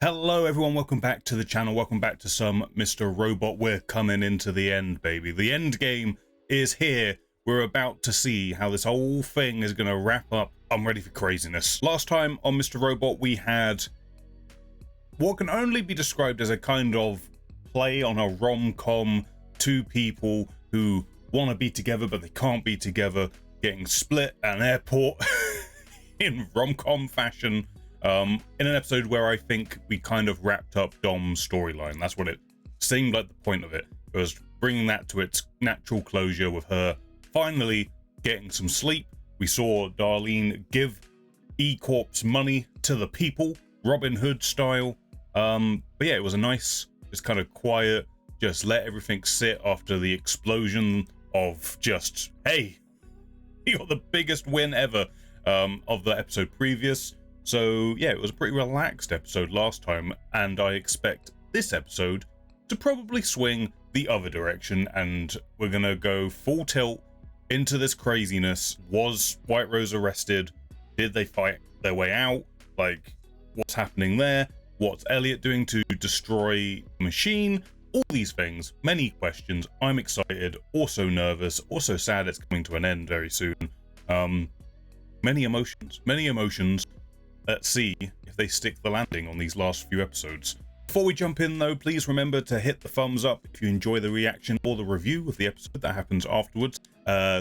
Hello everyone, welcome back to the channel, welcome back to some Mr. Robot. We're coming into the end, baby. The end game is here. We're about to see how this whole thing is going to wrap up. I'm ready for craziness. Last time on Mr. Robot, we had what can only be described as a kind of play on a rom-com. Two people who want to be together, but they can't be together, getting split at an airport in rom-com fashion. In an episode where I think we kind of wrapped up Dom's storyline. That's what it seemed like the point of it. It was bringing that to its natural closure with her finally getting some sleep. We saw Darlene give E-Corp's money to the people, Robin Hood style. But yeah, it was a nice, just kind of quiet, just let everything sit after the explosion of just, hey, you got the biggest win ever of the episode previous. So yeah, it was a pretty relaxed episode last time, and I expect this episode to probably swing the other direction, and we're gonna go full tilt into this craziness. Was White Rose arrested? Did they fight their way out? Like, what's happening there? What's Elliot doing to destroy the machine? All these things, many questions. I'm excited, also nervous, also sad it's coming to an end very soon. Many emotions. Let's see if they stick the landing on these last few episodes. Before we jump in though, please remember to hit the thumbs up if you enjoy the reaction or the review of the episode that happens afterwards.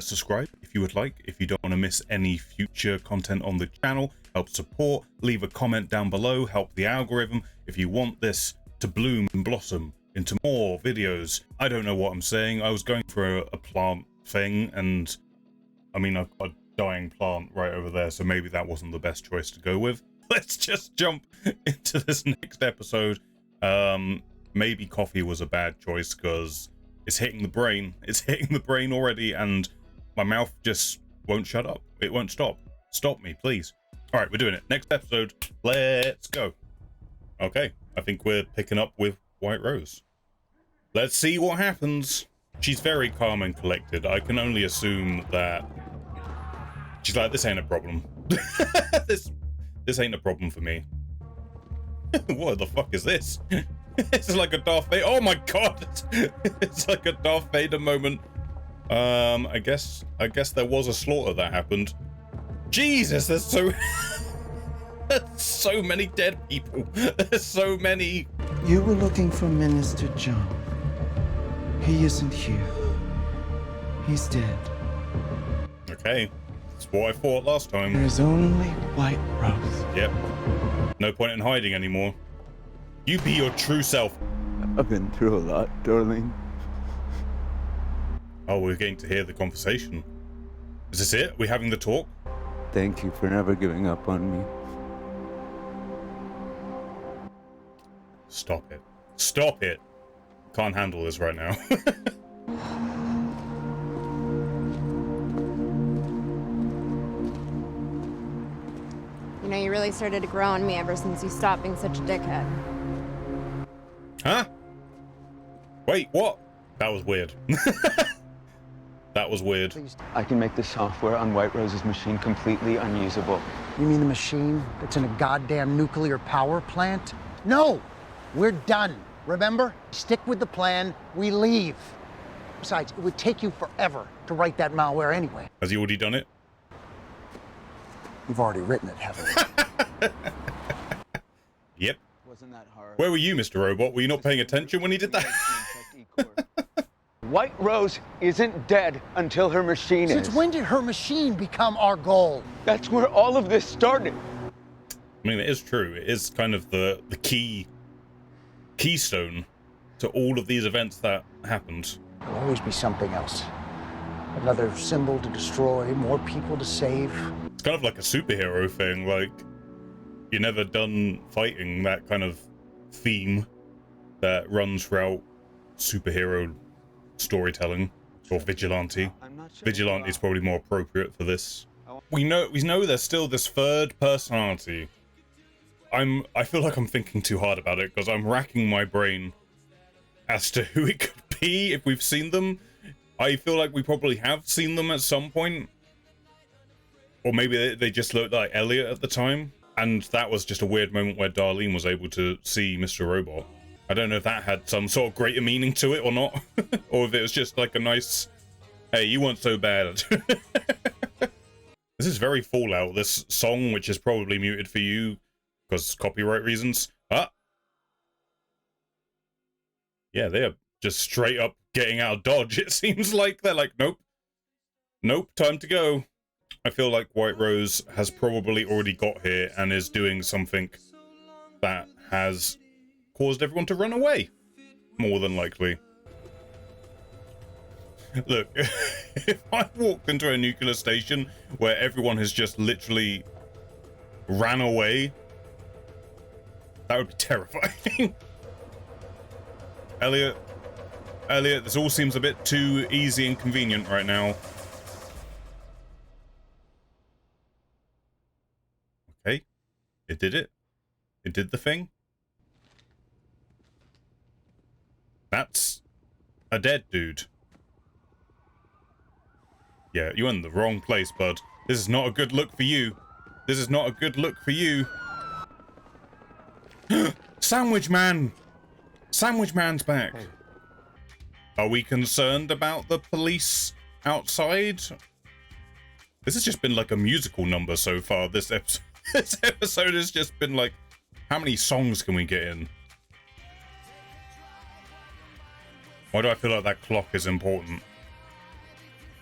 Subscribe if you would like, if you don't want to miss any future content on the channel. Help support, leave a comment down below, help the algorithm. If you want this to bloom and blossom into more videos. I don't know what I'm saying. I was going for a plant thing, and I mean, I've got a dying plant right over there, so maybe that wasn't the best choice to go with. Let's just jump into this next episode. Maybe coffee was a bad choice because it's hitting the brain. It's hitting the brain already, and my mouth just won't shut up. It won't stop. Stop me, please. All right, we're doing it. Next episode. Let's go. Okay, I think we're picking up with White Rose. Let's see what happens. She's very calm and collected. I can only assume that she's like, this ain't a problem. This ain't a problem for me. What the fuck is this? It's like a Darth Vader. Oh my god! It's like a Darth Vader moment. I guess there was a slaughter that happened. Jesus, there's so many dead people. There's so many. You were looking for Minister John. He isn't here. He's dead. Okay. That's what I thought last time. There's only White Rose. Yep. No point in hiding anymore. You be your true self. I've been through a lot, darling. Oh, we're getting to hear the conversation. Is this it? Are we having the talk? Thank you for never giving up on me. Stop it. Stop it. Can't handle this right now. You know, you really started to grow on me ever since you stopped being such a dickhead. Huh? Wait, what? That was weird. That was weird. I can make the software on White Rose's machine completely unusable. You mean the machine that's in a goddamn nuclear power plant? No! We're done. Remember? Stick with the plan. We leave. Besides, it would take you forever to write that malware anyway. Has he already done it? You've already written it, haven't you? Yep. Wasn't that hard? Where were you, Mr. Robot? Were you not paying attention when he did that? White Rose isn't dead until her machine is. Since when did her machine become our goal? That's where all of this started. I mean, it is true. It is kind of the keystone to all of these events that happened. There'll always be something else. Another symbol to destroy, more people to save. It's kind of like a superhero thing, like you're never done fighting, that kind of theme that runs throughout superhero storytelling, or vigilante. Vigilante is probably more appropriate for this. We know there's still this third personality. I feel like I'm thinking too hard about it because I'm racking my brain as to who it could be if we've seen them. I feel like we probably have seen them at some point. Or maybe they just looked like Elliot at the time. And that was just a weird moment where Darlene was able to see Mr. Robot. I don't know if that had some sort of greater meaning to it or not. Or if it was just like a nice, hey, you weren't so bad. This is very Fallout, this song, which is probably muted for you because copyright reasons. Yeah, they're just straight up getting out of Dodge. It seems like they're like, nope, nope, time to go. I feel like White Rose has probably already got here and is doing something that has caused everyone to run away. More than likely. Look, if I walked into a nuclear station where everyone has just literally ran away, that would be terrifying. Elliot, this all seems a bit too easy and convenient right now. Okay, it did it. It did the thing. That's a dead dude. Yeah, you're in the wrong place, bud. This is not a good look for you. This is not a good look for you. Sandwich Man! Sandwich Man's back. Hey. Are we concerned about the police outside? This has just been like a musical number so far. This episode has just been like, how many songs can we get in? Why do I feel like that clock is important?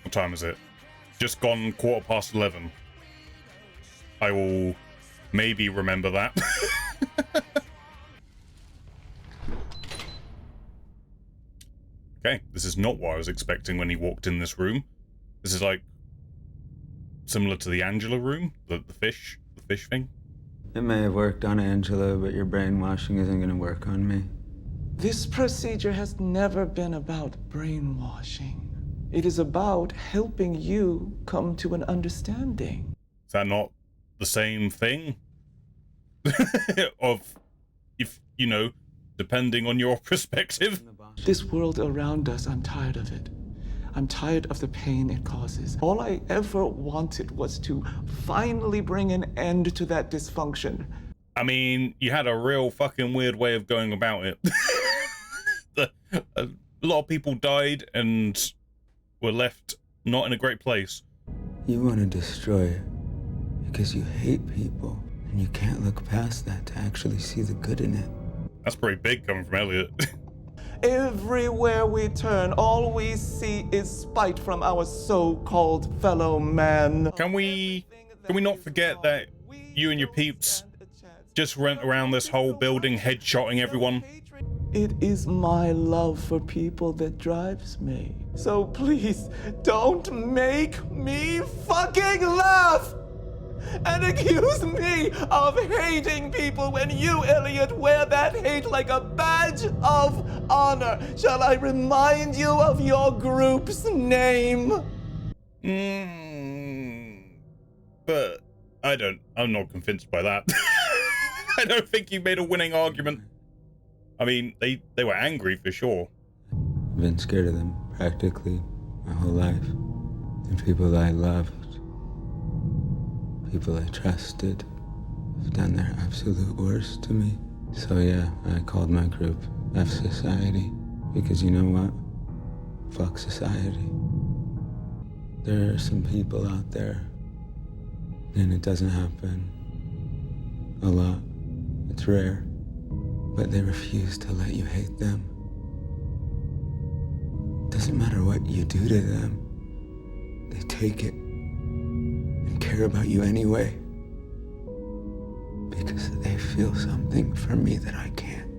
What time is it? Just gone 11:15. I will maybe remember that. Okay, this is not what I was expecting when he walked in this room. This is like similar to the Angela room, the fish thing. It may have worked on Angela, but your brainwashing isn't going to work on me. This procedure has never been about brainwashing. It is about helping you come to an understanding. Is that not the same thing? Of, if, you know, depending on your perspective. This world around us, I'm tired of it. I'm tired of the pain it causes. All I ever wanted was to finally bring an end to that dysfunction. I mean, you had a real fucking weird way of going about it. A lot of people died and were left not in a great place. You want to destroy it because you hate people, and you can't look past that to actually see the good in it. That's pretty big coming from Elliot. Everywhere we turn, all we see is spite from our so-called fellow man. Can we not forget that you and your peeps just went around this whole building headshotting everyone? It is my love for people that drives me. So please, don't make me fucking laugh! And accuse me of hating people when you, Elliot, wear that hate like a badge of honor. Shall I remind you of your group's name? But I'm not convinced by that. I don't think you made a winning argument. I mean, they were angry for sure. I've been scared of them practically my whole life. And people I loved, people I trusted, have done their absolute worst to me. So yeah, I called my group F Society, because you know what? Fuck society. There are some people out there, and it doesn't happen a lot. It's rare, but they refuse to let you hate them. Doesn't matter what you do to them, they take it and care about you anyway. Because they feel something for me that I can't.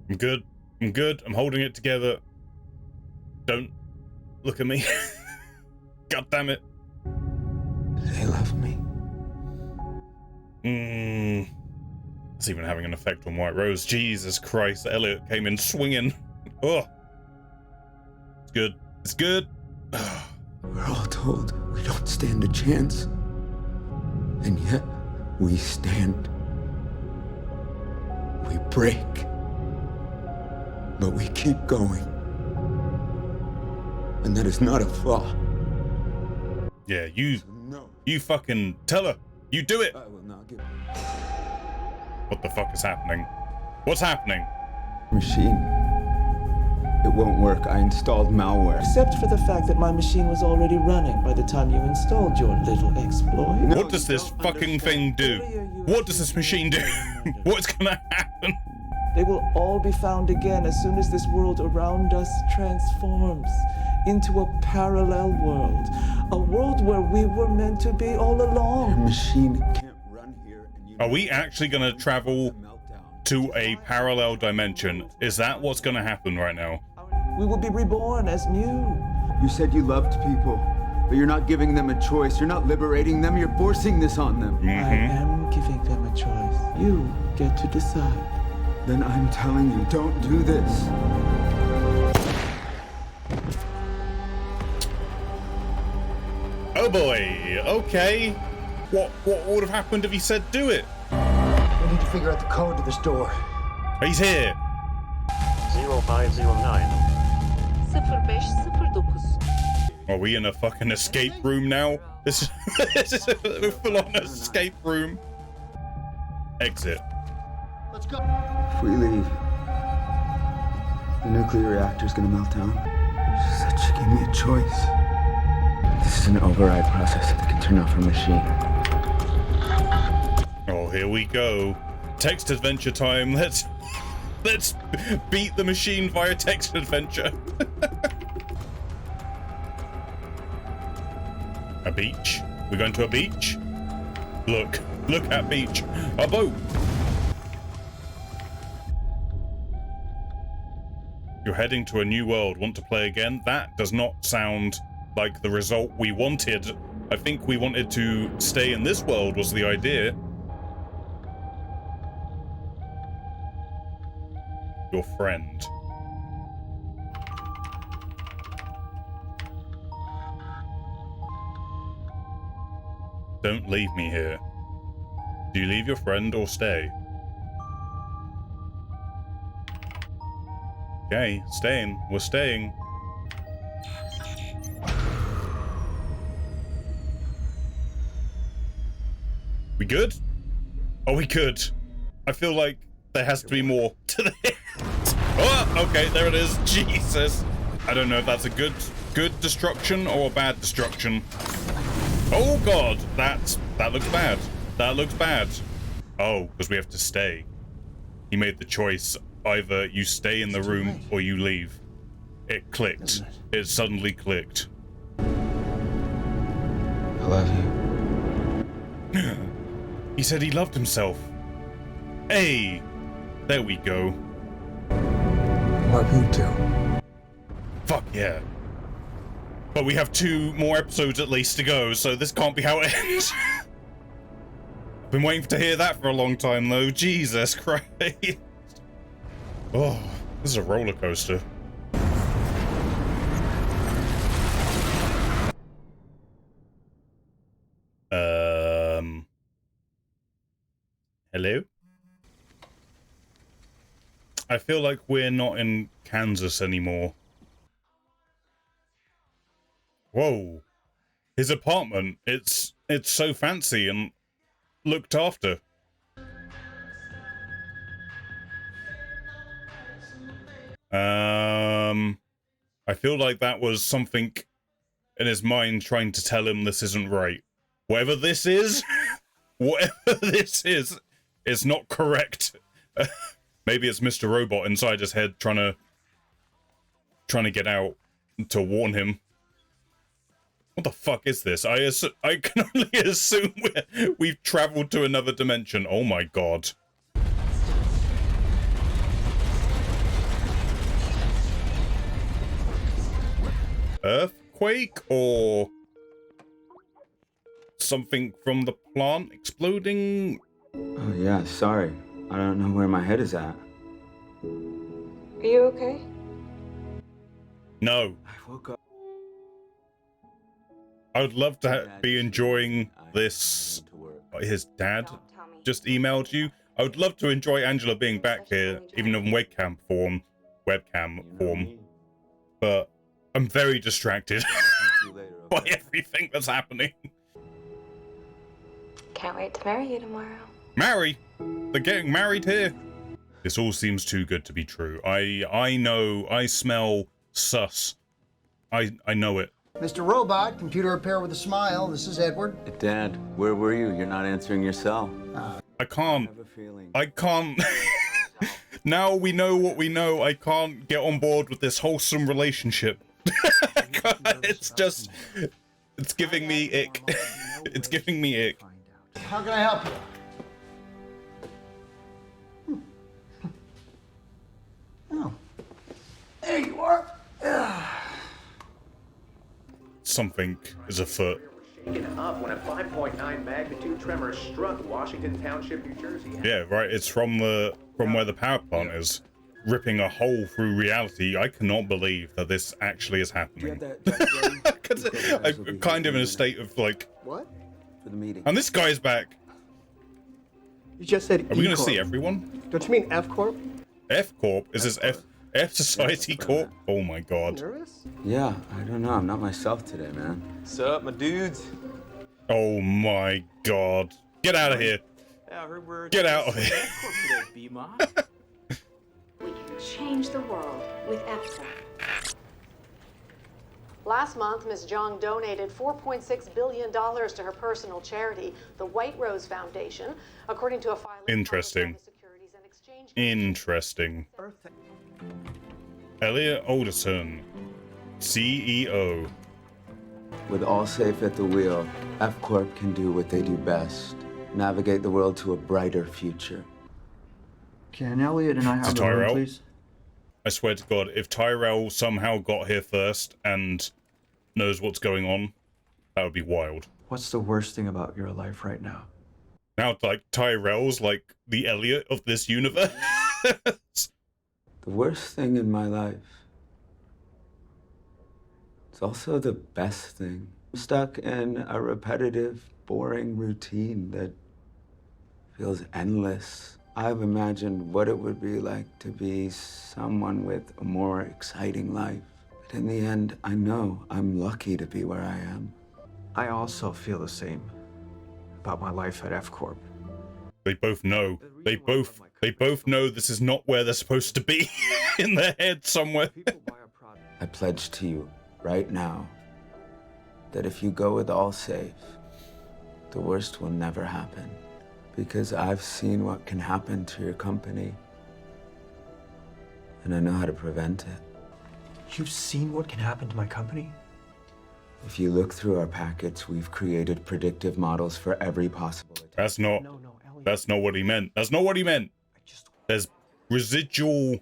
I'm good. I'm good. I'm holding it together. Don't look at me. God damn it. They love me. It's even having an effect on White Rose. Jesus Christ, Elliot came in swinging. Oh. It's good. It's good. We're all told we don't stand a chance. And yet, we stand. We break. But we keep going. And that is not a flaw. Yeah, No, you fucking tell her. You do it. I will not give. What the fuck is happening? What's happening? Machine. It won't work. I installed malware. Except for the fact that my machine was already running by the time you installed your little exploit. No, What does you this don't fucking understand. thing do? What does this machine do? What's gonna happen? They will all be found again as soon as this world around us transforms into a parallel world. A world where we were meant to be all Your along. machine can't run here. And you Are we actually gonna travel to a parallel dimension? Is that what's gonna happen right now? We will be reborn as new. You said you loved people, but you're not giving them a choice. You're not liberating them. You're forcing this on them. I am giving them a choice. You get to decide. Then I'm telling you, don't do this. Oh boy, okay. What would have happened if he said do it? We need to figure out the code to this door. He's here. 0509. 0509. Are we in a fucking escape room now? This is a full-on escape room. Exit. Let's go. If we leave, the nuclear reactor's gonna melt down. She said she gave me a choice. This is an override process that can turn off her machine. Oh, here we go. Text adventure time. Let's beat the machine via text adventure. A beach? We're going to a beach? Look at beach. A boat. You're heading to a new world. Want to play again? That does not sound like the result we wanted. I think we wanted to stay in this world was the idea. Your friend. Don't leave me here. Do you leave your friend or stay? Okay, staying. We're staying. We good? Are we good? I feel like there has to be more to this. Oh, okay, there it is. Jesus. I don't know if that's a good destruction or a bad destruction. Oh god, that looks bad. That looks bad. Oh, because we have to stay. He made the choice. Either you stay in the room or you leave. It clicked. It suddenly clicked. I love you. He said he loved himself. Hey, there we go. Love you too. Fuck yeah. But we have 2 more episodes at least to go, so this can't be how it ends. Been waiting to hear that for a long time though. Jesus Christ. Oh, this is a roller coaster. Hello? I feel like we're not in Kansas anymore. Whoa. His apartment, it's so fancy and looked after. I feel like that was something in his mind trying to tell him this isn't right. Whatever this is, it's not correct. Maybe it's Mr. Robot inside his head trying to get out to warn him. What the fuck is this? I can only assume we've traveled to another dimension. Oh my god. Earthquake or something from the plant exploding? Oh yeah, sorry. I don't know where my head is at. Are you okay? No. I woke up. I would love to be enjoying this. His dad just emailed you. I would love to enjoy Angela being back here, even in webcam form. But I'm very distracted. by everything that's happening. Can't wait to marry you tomorrow. Marry? They're getting married here? This all seems too good to be true. I know, I smell sus. I know it. Mr. Robot, computer repair with a smile. This is Edward. Dad, where were you? You're not answering your cell. I can't. have a feeling. I can't. Now we know what we know. I can't get on board with this wholesome relationship. It's just, it's giving me ick. It's giving me ick. How can I help you? Oh, there you are. Something is afoot. Shaken up when a 5.9 magnitude tremor struck Washington Township, New Jersey. Yeah, right. It's from where the power plant is, ripping a hole through reality. I cannot believe that this actually is happening. Because I'm kind of in a state of like, What? For the meeting. and this guy's back. You just said Are we gonna E-Corp. see everyone? Don't you mean F Corp? F Corp? Is this F Society Corp? Oh my god. Nervous? Yeah, I don't know. I'm not myself today, man. Sup, my dudes? Oh my god. Get out of here. Yeah, I heard we're Get out of here. today, B-Ma. We can change the world with F-Corp. Last month, Ms. Jong donated $4.6 billion to her personal charity, the White Rose Foundation, according to a filing. Interesting. Interesting. Elliot Alderson, CEO. With all safe at the wheel, F Corp can do what they do best: navigate the world to a brighter future. Can Elliot and I Is it Tyrell? I swear to God, if Tyrell somehow got here first and knows what's going on, that would be wild. What's the worst thing about your life right now? Now, like, Tyrell's like the Elliot of this universe. The worst thing in my life. It's also the best thing. I'm stuck in a repetitive, boring routine that feels endless. I've imagined what it would be like to be someone with a more exciting life. But in the end, I know I'm lucky to be where I am. I also feel the same about my life at F Corp. They both know. They both know this is not where they're supposed to be. In their head somewhere. I pledge to you right now that if you go with all safe, the worst will never happen. Because I've seen what can happen to your company, and I know how to prevent it. You've seen what can happen to my company? If you look through our packets, we've created predictive models for every possible attack. That's not what he meant. That's not what he meant. There's residual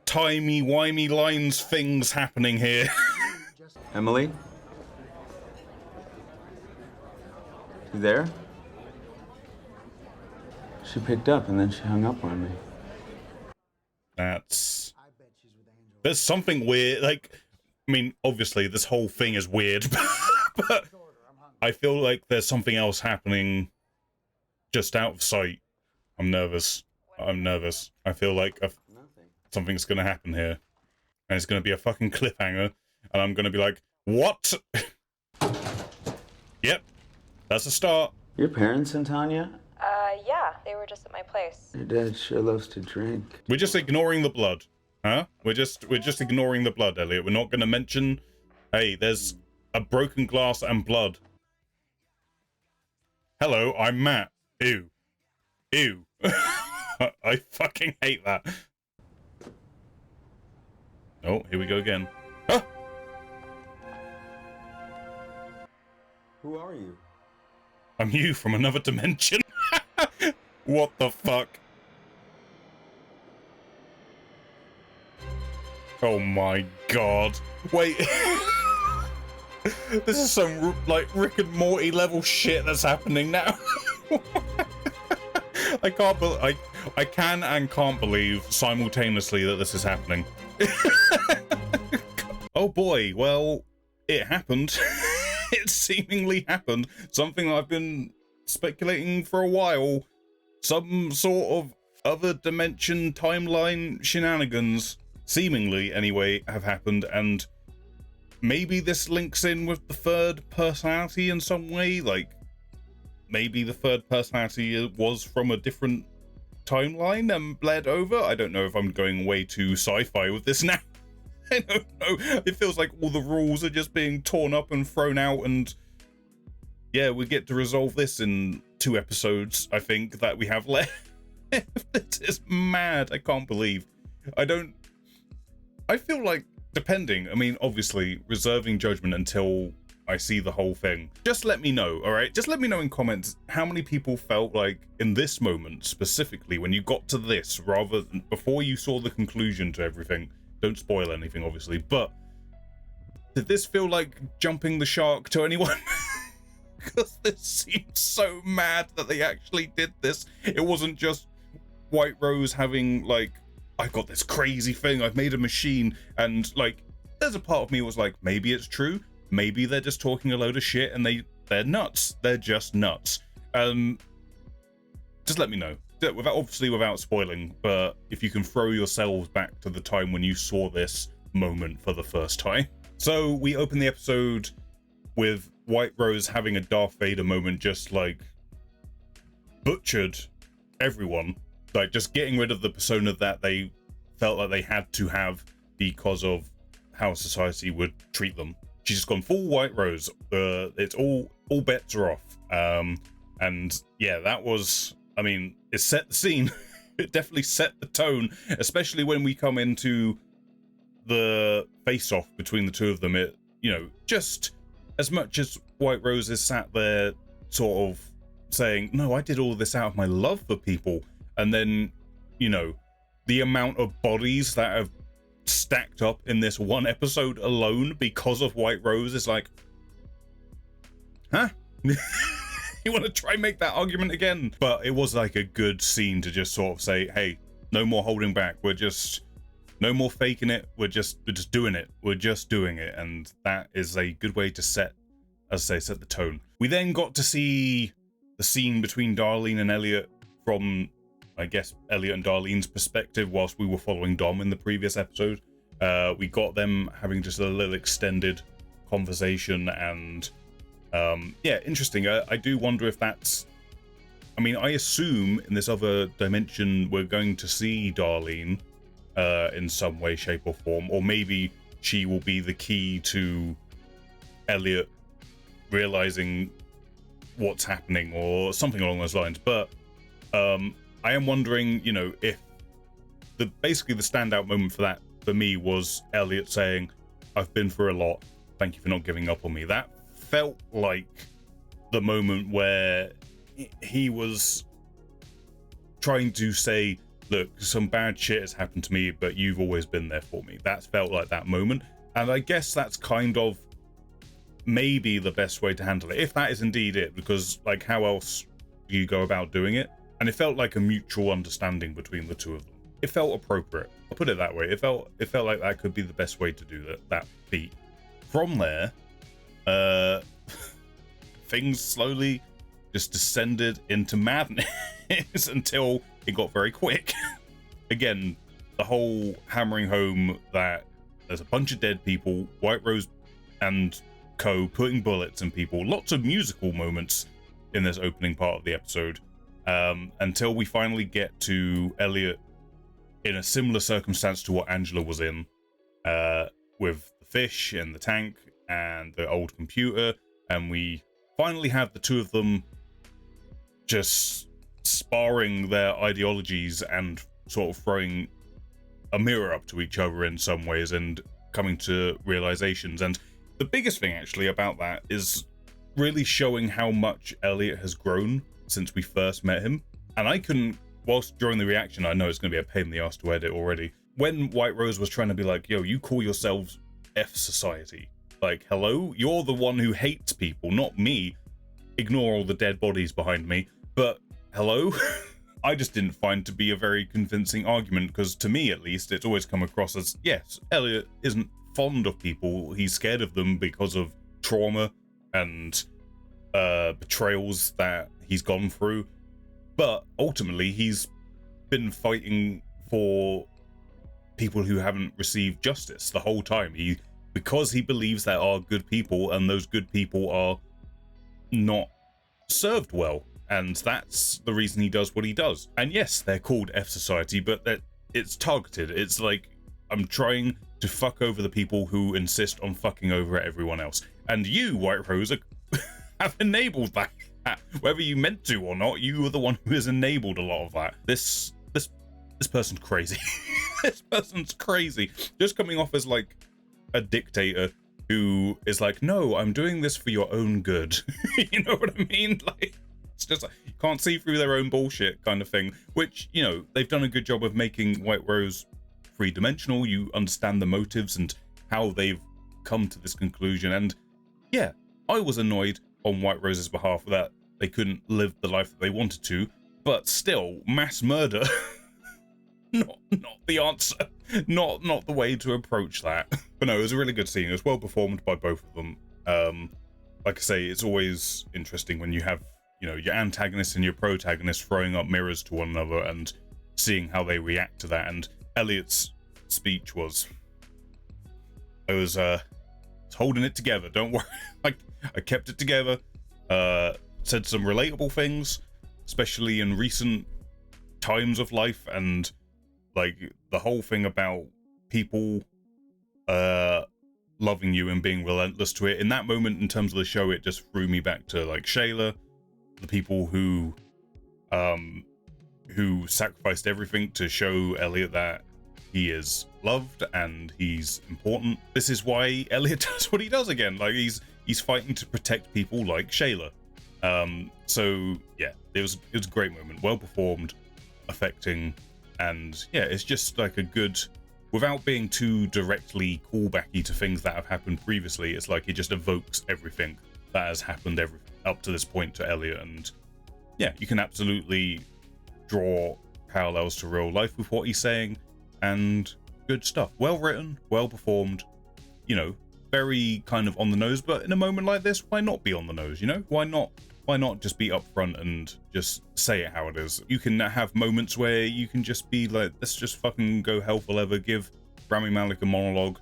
timey-wimey lines things happening here. Emily? You there? She picked up and then she hung up on me. There's something weird. Like, I mean, obviously this whole thing is weird, but I feel like there's something else happening just out of sight. I'm nervous. I feel like something's gonna happen here, and it's gonna be a fucking cliffhanger, and I'm gonna be like, what? Yep, that's a start. Your parents and Tanya? Yeah, they were just at my place. Your dad sure loves to drink. We're just ignoring the blood, huh? We're just ignoring the blood, Elliot. We're not gonna mention, hey, there's a broken glass and blood. Hello, I'm Matt. Ew. Ew. I fucking hate that. Oh, here we go again. Ah! Who are you? I'm you from another dimension. What the fuck? Oh my god. Wait. This is some, like, Rick and Morty level shit that's happening now. I can and can't believe simultaneously that this is happening. Oh boy, well, it happened. It seemingly happened. Something I've been speculating for a while. Some sort of other dimension timeline shenanigans, seemingly anyway, have happened, and maybe this links in with the third personality in some way. Like, maybe the third personality was from a different timeline and bled over. I don't know if I'm going way too sci-fi with this now. I don't know. It feels like all the rules are just being torn up and thrown out, and yeah, we get to resolve this in 2 episodes, I think, that we have left. This is mad. I can't believe. I feel like, depending, I mean, obviously, reserving judgment until I see the whole thing. Just let me know, all right? Just let me know in comments how many people felt like in this moment, specifically, when you got to this, rather than before you saw the conclusion to everything. Don't spoil anything, obviously, but did this feel like jumping the shark to anyone? Because this seems so mad that they actually did this. It wasn't just White Rose having, like, I've got this crazy thing, I've made a machine, and, like, there's a part of me was like, maybe it's true, maybe they're just talking a load of shit, and they're nuts. They're just nuts. Just let me know. Obviously without spoiling, but if you can throw yourselves back to the time when you saw this moment for the first time. So we open the episode with White Rose having a Darth Vader moment, just like butchered everyone, like just getting rid of the persona that they felt like they had to have because of how society would treat them. She's just gone full White Rose. It's all bets are off. And yeah, that was, I mean, it set the scene. It definitely set the tone, especially when we come into the face-off between the two of them. It, you know, just as much as White Rose is sat there sort of saying, no, I did all this out of my love for people. And then, you know, the amount of bodies that have stacked up in this one episode alone because of White Rose is like, huh? You want to try and make that argument again? But it was like a good scene to just sort of say, hey, no more holding back. We're just, no more faking it. We're just doing it. We're just doing it. And that is a good way to set, as I say, set the tone. We then got to see the scene between Darlene and Elliot from, I guess, Elliot and Darlene's perspective whilst we were following Dom in the previous episode. We got them having just a little extended conversation, and yeah, interesting. I do wonder if that's, I mean, I assume in this other dimension we're going to see Darlene in some way, shape or form, or maybe she will be the key to Elliot realizing what's happening or something along those lines. But I am wondering, you know, if basically the standout moment for that for me was Elliot saying, I've been through a lot, thank you for not giving up on me. That felt like the moment where he was trying to say, look, some bad shit has happened to me, but you've always been there for me. That felt like that moment. And I guess that's kind of maybe the best way to handle it, if that is indeed it, because like, how else do you go about doing it? And it felt like a mutual understanding between the two of them. It felt appropriate. I'll put it that way. It felt like that could be the best way to do that feat. From there, things slowly just descended into madness until it got very quick. Again, the whole hammering home that there's a bunch of dead people, White Rose and co putting bullets in people, lots of musical moments in this opening part of the episode, until we finally get to Elliot in a similar circumstance to what Angela was in, with the fish and the tank and the old computer, and we finally have the two of them just sparring their ideologies and sort of throwing a mirror up to each other in some ways and coming to realizations. And the biggest thing actually about that is really showing how much Elliot has grown since we first met him. And I couldn't, whilst during the reaction, I know it's going to be a pain in the ass to edit already, when White Rose was trying to be like, yo, you call yourselves F Society, like, hello, you're the one who hates people, not me. Ignore all the dead bodies behind me, but hello. I just didn't find to be a very convincing argument, because to me at least it's always come across as, yes, Elliot isn't fond of people, he's scared of them because of trauma and betrayals that he's gone through, but ultimately he's been fighting for people who haven't received justice the whole time. He because he believes there are good people, and those good people are not served well, and that's the reason he does what he does. And yes, they're called F Society, but it's targeted. It's like, I'm trying to fuck over the people who insist on fucking over everyone else, and you, White Rose, have enabled that. Whether you meant to or not, you were the one who has enabled a lot of that. This person's crazy. This person's crazy. Just coming off as like a dictator who is like, no, I'm doing this for your own good. You know what I mean? Like, it's just like, you can't see through their own bullshit kind of thing, which, you know, they've done a good job of making White Rose three-dimensional. You understand the motives and how they've come to this conclusion. And yeah, I was annoyed on White Rose's behalf that they couldn't live the life that they wanted to, but still, mass murder, not the answer, not the way to approach that. But no, it was a really good scene. It was well performed by both of them. Like I say, it's always interesting when you have, you know, your antagonist and your protagonist throwing up mirrors to one another and seeing how they react to that. And Elliot's speech was, I was holding it together, don't worry. Like, I kept it together, said some relatable things, especially in recent times of life, and like the whole thing about people loving you and being relentless to it. In that moment, in terms of the show, it just threw me back to like Shayla, the people who sacrificed everything to show Elliot that he is loved and he's important. This is why Elliot does what he does again. Like, he's fighting to protect people like Shayla. So yeah, it was a great moment, well performed, affecting, and yeah, it's just like a good, without being too directly callbacky to things that have happened previously. It's like it just evokes everything that has happened up to this point to Elliot, and yeah, you can absolutely draw parallels to real life with what he's saying, and good stuff. Well written, well performed, you know, very kind of on the nose, but in a moment like this, why not be on the nose, you know? Why not just be upfront and just say it how it is? You can have moments where you can just be like, let's just fucking go hell for leather, give Rami Malek a monologue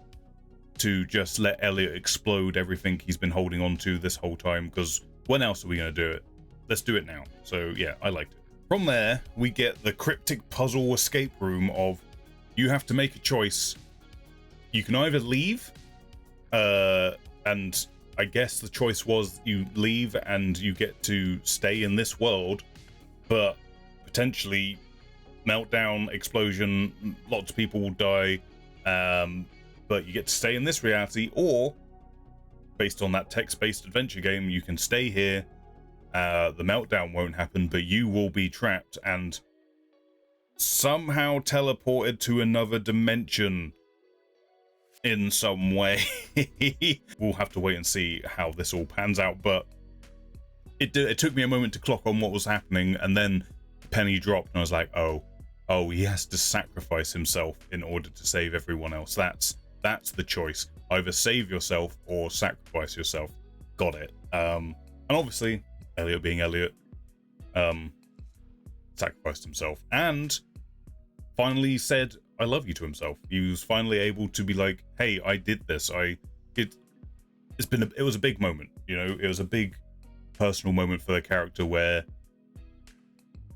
to just let Elliot explode everything he's been holding on to this whole time, because when else are we going to do it? Let's do it now. So yeah, I liked it. From there, we get the cryptic puzzle escape room of, you have to make a choice. You can either leave, and I guess the choice was you leave and you get to stay in this world, but potentially meltdown, explosion, lots of people will die, but you get to stay in this reality, or based on that text-based adventure game, you can stay here, the meltdown won't happen, but you will be trapped and somehow teleported to another dimension in some way. We'll have to wait and see how this all pans out, but it took me a moment to clock on what was happening, and then the penny dropped and I was like, oh, he has to sacrifice himself in order to save everyone else. That's the choice. Either save yourself or sacrifice yourself. Got it. And obviously, Elliot being Elliot, sacrificed himself and finally said I love you to himself. He was finally able to be like, hey, I did this. It was a big moment, you know. It was a big personal moment for the character where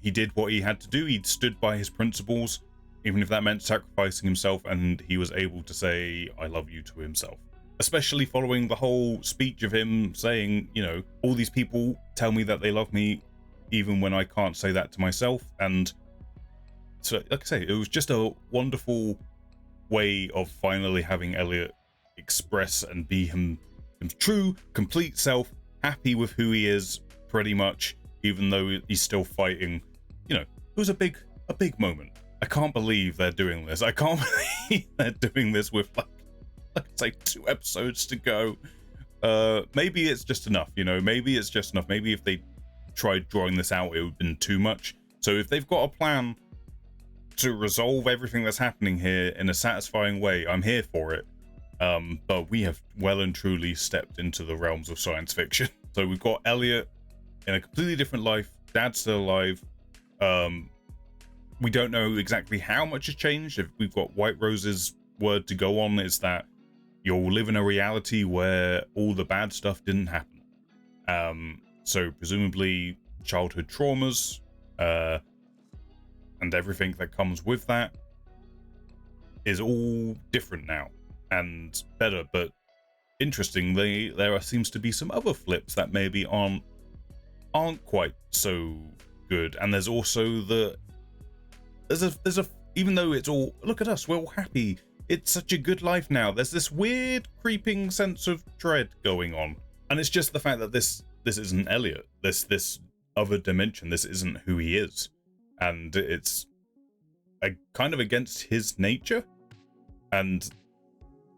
he did what he had to do. He stood by his principles, even if that meant sacrificing himself, and he was able to say I love you to himself. Especially following the whole speech of him saying, you know, all these people tell me that they love me even when I can't say that to myself. And so, like I say, it was just a wonderful way of finally having Elliot express and be his true, complete self, happy with who he is, pretty much, even though he's still fighting. You know, it was a big moment. I can't believe they're doing this. I can't believe they're doing this with like say 2 episodes to go. Maybe it's just enough, you know. Maybe it's just enough. Maybe if they tried drawing this out, it would have been too much. So if they've got a plan to resolve everything that's happening here in a satisfying way, I'm here for it. But we have well and truly stepped into the realms of science fiction. So we've got Elliot in a completely different life. Dad's still alive. We don't know exactly how much has changed. If we've got White Rose's word to go on, is that, you'll live in a reality where all the bad stuff didn't happen. So presumably childhood traumas, and everything that comes with that is all different now and better. But interestingly, there seems to be some other flips that maybe aren't quite so good. And there's also there's a even though it's all, look at us, we're all happy, it's such a good life now, there's this weird creeping sense of dread going on. And it's just the fact that this isn't Elliot, this other dimension, this isn't who he is, and it's kind of against his nature. And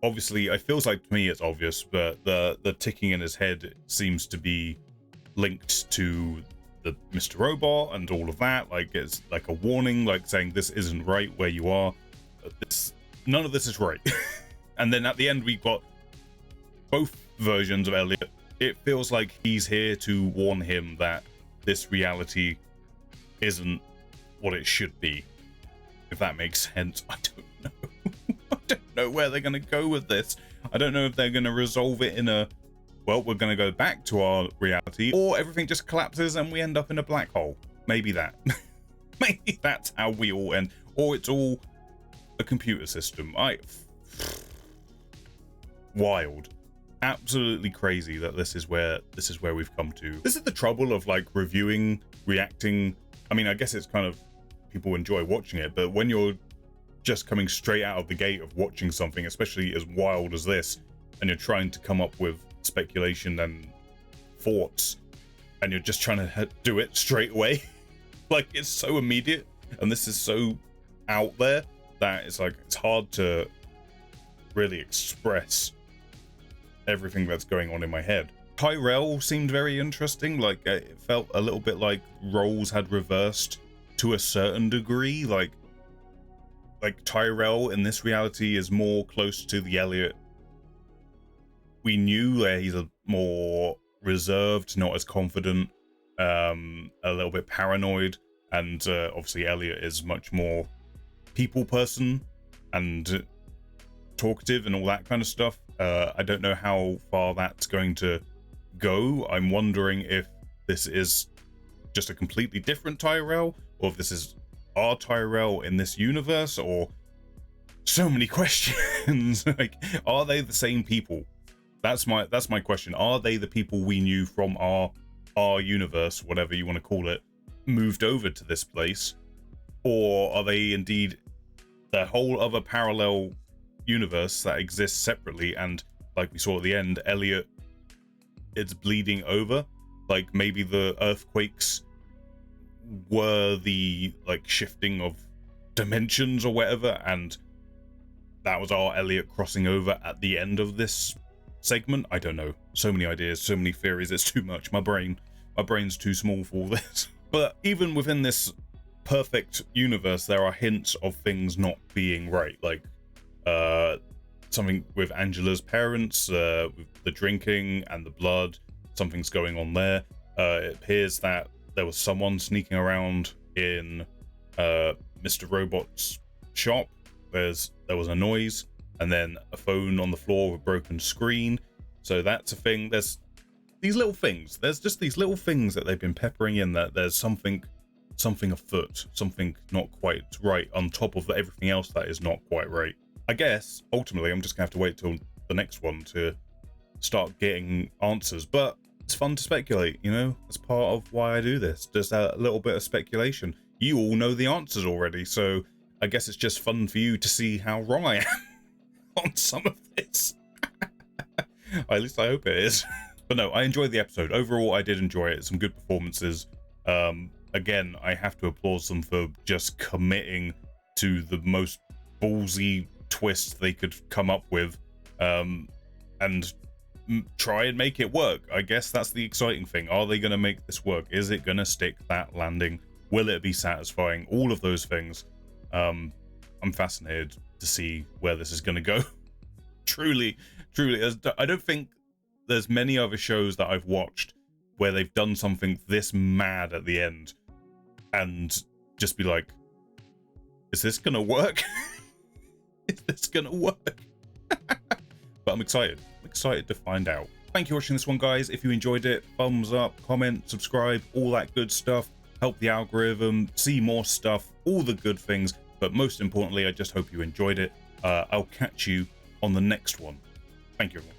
obviously it feels like, to me it's obvious, but the ticking in his head seems to be linked to the Mr. Robot and all of that. Like, it's like a warning, like saying this isn't right where you are, none of this is right. And then at the end we've got both versions of Elliot. It feels like he's here to warn him that this reality isn't what it should be, if that makes sense. I don't know. I don't know where they're going to go with this. I don't know if they're going to resolve it in a, well, we're going to go back to our reality, or everything just collapses and we end up in a black hole. Maybe that. Maybe that's how we all end. Or it's all a computer system. Wild. Absolutely crazy that this is where we've come to. This is the trouble of like reviewing, reacting. I mean, I guess it's kind of, people enjoy watching it, but when you're just coming straight out of the gate of watching something, especially as wild as this, and you're trying to come up with speculation and thoughts, and you're just trying to do it straight away, like it's so immediate, and this is so out there that it's like it's hard to really express everything that's going on in my head. Tyrell seemed very interesting. Like, it felt a little bit like roles had reversed to a certain degree. Like Tyrell in this reality is more close to the Elliot we knew, where he's a more reserved, not as confident, a little bit paranoid, and obviously Elliot is much more people person and talkative and all that kind of stuff. I don't know how far that's going to go. I'm wondering if this is just a completely different Tyrell, or if this is our Tyrell in this universe, or so many questions. Like, are they the same people? That's my question. Are they the people we knew from our universe, whatever you want to call it, moved over to this place, or are they indeed the whole other parallel universe that exists separately? And like we saw at the end, Elliot, it's bleeding over. Like, maybe the earthquakes were the like shifting of dimensions or whatever, and that was our Elliot crossing over at the end of this segment. I don't know. So many ideas, so many theories. It's too much. My brain's too small for all this. But even within this perfect universe, there are hints of things not being right. Like something with Angela's parents, with the drinking and the blood. Something's going on there. It appears that there was someone sneaking around in Mr. Robot's shop. There was a noise, and then a phone on the floor with a broken screen. So that's a thing. There's these little things. There's just these little things that they've been peppering in, that there's something afoot, something not quite right on top of everything else that is not quite right. I guess ultimately I'm just gonna have to wait till the next one to start getting answers, but it's fun to speculate, you know? It's part of why I do this, just a little bit of speculation. You all know the answers already, so I guess it's just fun for you to see how wrong I am on some of this. At least I hope it is. But no, I enjoyed the episode. Overall, I did enjoy it. Some good performances. Again, I have to applaud them for just committing to the most ballsy twist they could come up with, and try and make it work. I guess that's the exciting thing. Are they going to make this work? Is it going to stick that landing? Will it be satisfying? All of those things. I'm fascinated to see where this is going to go. Truly. I don't think there's many other shows that I've watched where they've done something this mad at the end and just be like, is this going to work? Is this going to work? but I'm excited. I'm excited to find out. Thank you for watching this one, guys. If you enjoyed it, thumbs up, comment, subscribe, all that good stuff. Help the algorithm, see more stuff, all the good things. But most importantly, I just hope you enjoyed it. I'll catch you on the next one. Thank you, everyone.